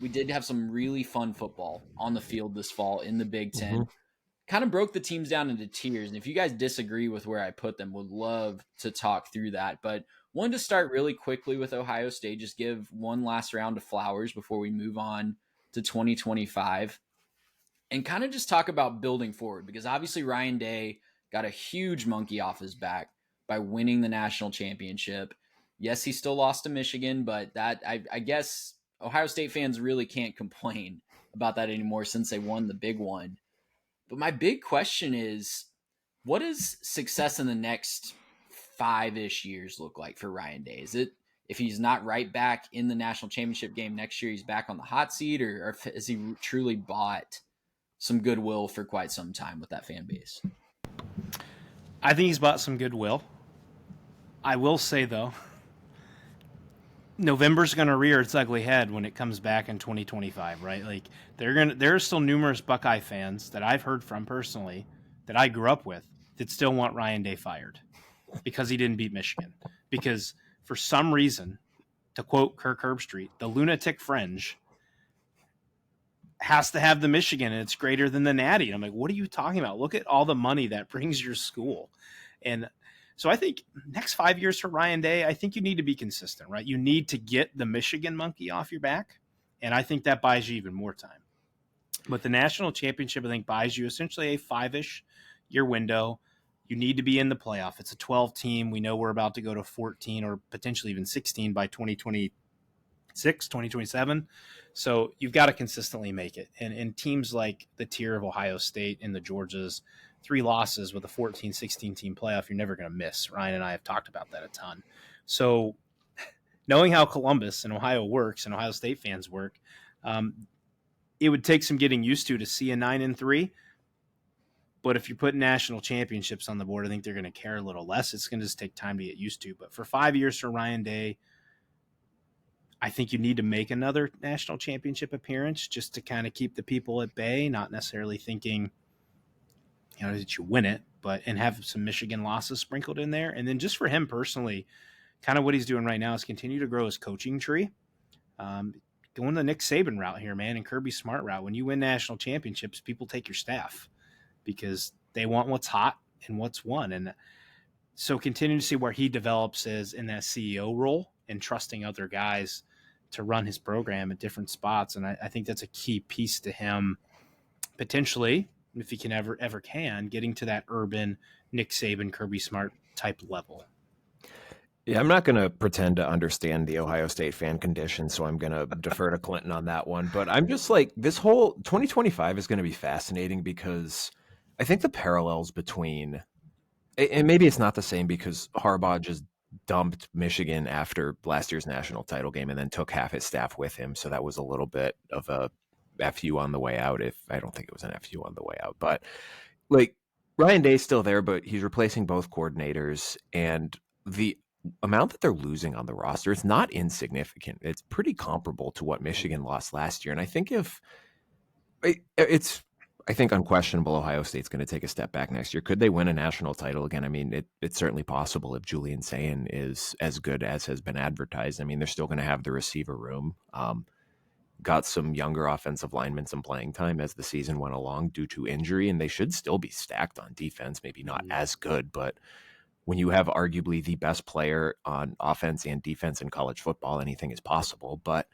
we did have some really fun football on the field this fall in the Big Hmm. Ten. Kind of broke the teams down into tiers. And if you guys disagree with where I put them, would love to talk through that. But wanted to start really quickly with Ohio State, just give one last round of flowers before we move on to 2025 and kind of just talk about building forward because obviously Ryan Day got a huge monkey off his back by winning the national championship. Yes, he still lost to Michigan, but that I guess Ohio State fans really can't complain about that anymore since they won the big one. But my big question is, what does success in the next 5-ish years look like for Ryan Day? Is it if he's not right back in the national championship game next year, he's back on the hot seat, or has he truly bought some goodwill for quite some time with that fan base? I think he's bought some goodwill. I will say, though, November's going to rear its ugly head when it comes back in 2025, right? Like there are still numerous Buckeye fans that I've heard from personally that I grew up with that still want Ryan Day fired because he didn't beat Michigan. Because for some reason, to quote Kirk Herbstreit, the lunatic fringe has to have the Michigan and it's greater than the Natty. And I'm like, what are you talking about? Look at all the money that brings your school. And so I think next 5 years for Ryan Day, I think you need to be consistent, right? You need to get the Michigan monkey off your back. And I think that buys you even more time. But the national championship, I think, buys you essentially a 5-ish year window. You need to be in the playoff. It's a 12 team. We know we're about to go to 14 or potentially even 16 by 2026, 2027. So you've got to consistently make it. And teams like the tier of Ohio State and the Georgias, 3 losses with a 14, 16 team playoff, you're never going to miss. Ryan and I have talked about that a ton. So knowing how Columbus and Ohio works and Ohio State fans work, it would take some getting used to see a 9-3. But if you put national championships on the board, I think they're going to care a little less. It's going to just take time to get used to. But for 5 years for Ryan Day, I think you need to make another national championship appearance just to kind of keep the people at bay, not necessarily thinking, that you win it, and have some Michigan losses sprinkled in there. And then just for him personally, kind of what he's doing right now is continue to grow his coaching tree. Going the Nick Saban route here, man, and Kirby Smart route. When you win national championships, people take your staff because they want what's hot and what's won. And so continue to see where he develops is in that CEO role and trusting other guys to run his program at different spots. And I think that's a key piece to him potentially, if he can ever can, getting to that urban Nick Saban, Kirby Smart type level. Yeah, I'm not going to pretend to understand the Ohio State fan condition, so I'm going to defer to Clinton on that one. But I'm just like, this whole 2025 is going to be fascinating because I think the parallels between, and maybe it's not the same because Harbaugh just dumped Michigan after last year's national title game and then took half his staff with him. So that was a little bit of a FU on the way out. If I don't think it was an FU on the way out, but like Ryan Day's still there, but he's replacing both coordinators, and the amount that they're losing on the roster, it's not insignificant. It's pretty comparable to what Michigan lost last year. And I think I think unquestionable Ohio State's going to take a step back next year. Could they win a national title again? I mean, it's certainly possible if Julian Sayin is as good as has been advertised. I mean, they're still going to have the receiver room. Got some younger offensive linemen some playing time as the season went along due to injury, and they should still be stacked on defense. Maybe not as good, but when you have arguably the best player on offense and defense in college football, anything is possible. But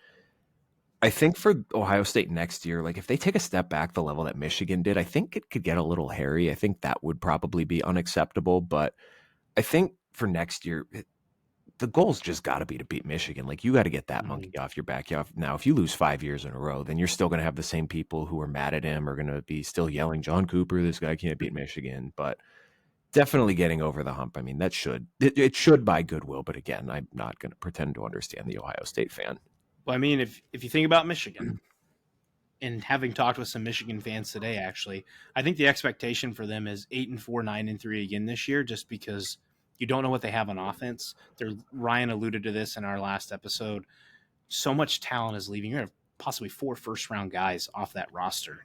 I think for Ohio State next year, like if they take a step back the level that Michigan did, I think it could get a little hairy. I think that would probably be unacceptable. But I think for next year, the goal's just got to be to beat Michigan. Like you got to get that monkey off your back. Now, if you lose 5 years in a row, then you're still going to have the same people who are mad at him are going to be still yelling, John Cooper, this guy can't beat Michigan. But definitely getting over the hump. I mean, it should buy goodwill. But again, I'm not going to pretend to understand the Ohio State fan. Well, I mean, if you think about Michigan, and having talked with some Michigan fans today, actually, I think the expectation for them is 8-4, 9-3 again this year, just because you don't know what they have on offense. Ryan alluded to this in our last episode. So much talent is leaving. You're going to have possibly 4 first-round guys off that roster.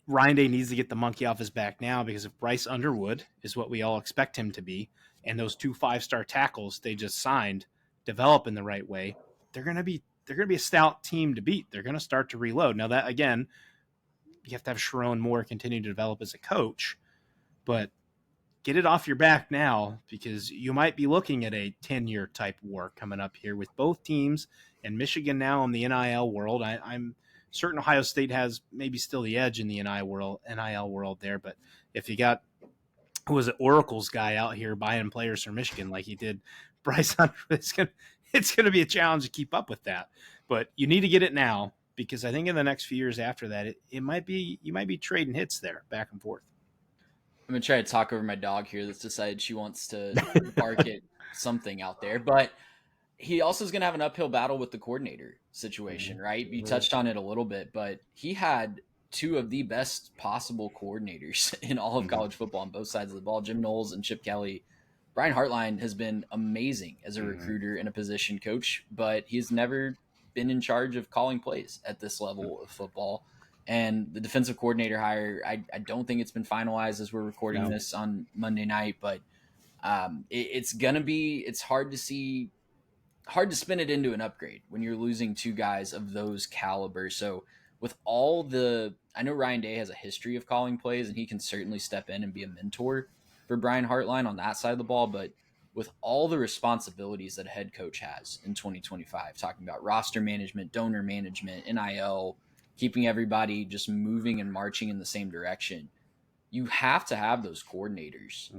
Ryan Day needs to get the monkey off his back now, because if Bryce Underwood is what we all expect him to be, and those 2 5-star tackles they just signed develop in the right way, they're going to be they're going to be a stout team to beat. They're going to start to reload. Now that, again, you have to have Sharon Moore continue to develop as a coach, but get it off your back now, because you might be looking at a 10-year type war coming up here with both teams, and Michigan now in the NIL world. I'm certain Ohio State has maybe still the edge in the NIL world there, but if you got, who was it, Oracle's guy out here buying players from Michigan like he did Bryce Hunter, it's going to be a challenge to keep up with that. But you need to get it now, because I think in the next few years after that, you might be trading hits there back and forth. I'm going to try to talk over my dog here that's decided she wants to bark at something out there. But he also is going to have an uphill battle with the coordinator situation, right? You touched on it a little bit, but he had two of the best possible coordinators in all of college football on both sides of the ball, Jim Knowles and Chip Kelly. Brian Hartline has been amazing as a recruiter and a position coach, but he's never been in charge of calling plays at this level of football. And the defensive coordinator hire, I don't think it's been finalized as we're recording this on Monday night, but it's hard to spin it into an upgrade when you're losing two guys of those caliber. So with I know Ryan Day has a history of calling plays, and he can certainly step in and be a mentor for Brian Hartline on that side of the ball. But with all the responsibilities that a head coach has in 2025, talking about roster management, donor management, NIL, keeping everybody just moving and marching in the same direction, you have to have those coordinators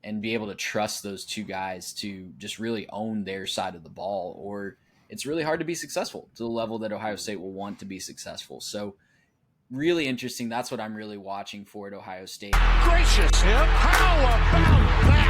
and be able to trust those two guys to just really own their side of the ball, or it's really hard to be successful to the level that Ohio State will want to be successful. So really interesting. That's what I'm really watching for at Ohio State. Gracious him. How about that?